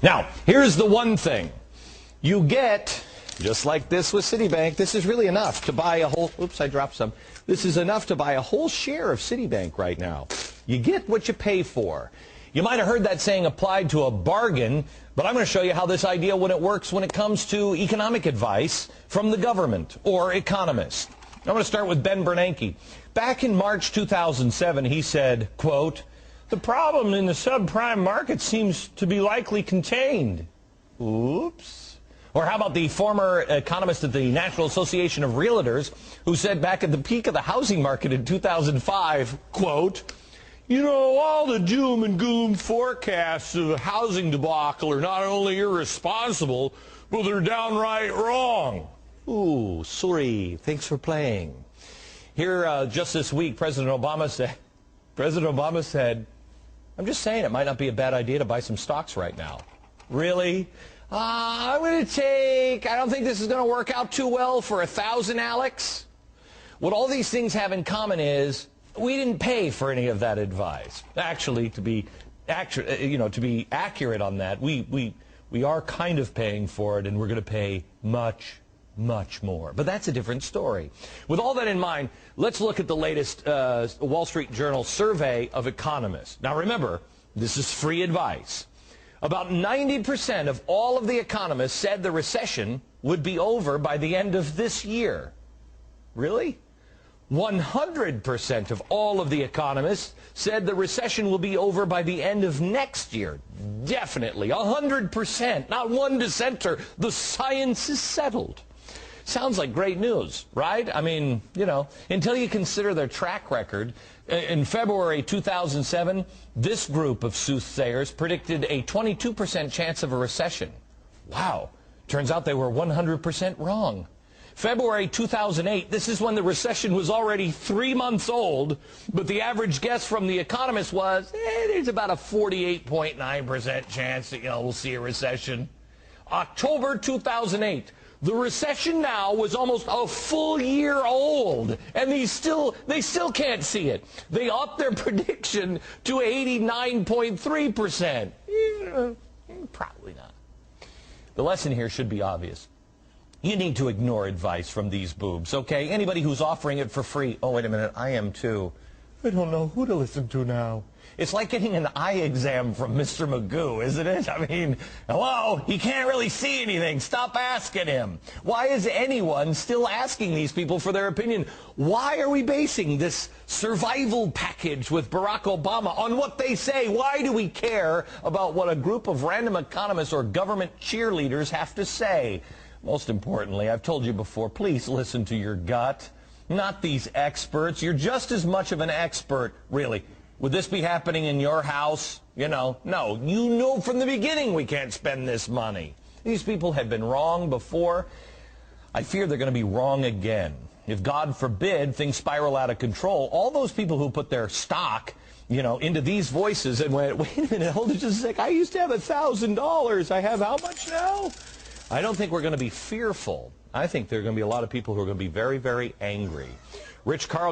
Now, here's the one thing. You get, just like this with Citibank, this is really enough to buy a whole, oops, I dropped some. This is enough to buy a whole share of Citibank right now. You get what you pay for. You might have heard that saying applied to a bargain, but I'm going to show you how this idea works when it comes to economic advice from the government or economists. I'm going to start with Ben Bernanke. Back in March 2007, he said, quote, "The problem in the subprime market seems to be likely contained." Oops. Or how about the former economist at the National Association of Realtors who said back at the peak of the housing market in 2005, quote, "You know, all the doom and gloom forecasts of a housing debacle are not only irresponsible, but they're downright wrong." Ooh, sorry. Thanks for playing. Here, just this week, President Obama said, "I'm just saying it might not be a bad idea to buy some stocks right now." Really? I don't think this is going to work out too well for 1,000, Alex. What all these things have in common is we didn't pay for any of that advice. Actually, to be accurate on that, we are kind of paying for it, and we're going to pay much more. But that's a different story. With all that in mind, let's look at the latest Wall Street Journal survey of economists. Now remember, this is free advice. About 90% of all of the economists said the recession would be over by the end of this year. Really? 100% of all of the economists said the recession will be over by the end of next year. Definitely. 100%. Not one dissenter. The science is settled. Sounds like great news, right? I mean, you know, until you consider their track record. In February 2007, this group of soothsayers predicted a 22% chance of a recession. Wow. Turns out they were 100% wrong. February 2008, this is when the recession was already 3 months old, but the average guess from the economists was, there's about a 48.9% chance that, we'll see a recession. October 2008, the recession now was almost a full year old, and they still can't see it. They upped their prediction to 89.3%. Probably not. The lesson here should be obvious. You need to ignore advice from these boobs, okay? Anybody who's offering it for free. Oh, wait a minute, I am too. I don't know who to listen to now. It's like getting an eye exam from Mr. Magoo, isn't it? I mean, hello, he can't really see anything. Stop asking him. Why is anyone still asking these people for their opinion? Why are we basing this survival package with Barack Obama on what they say? Why do we care about what a group of random economists or government cheerleaders have to say? Most importantly, I've told you before, please listen to your gut, not these experts. You're just as much of an expert, really. Would this be happening in your house? No. You know from the beginning we can't spend this money. These people have been wrong before. I fear they're going to be wrong again. If, God forbid, things spiral out of control, all those people who put their stock, into these voices and went, wait a minute, hold it just a sec, I used to have $1,000. I have how much now? I don't think we're going to be fearful. I think there are going to be a lot of people who are going to be very, very angry. Rich Carl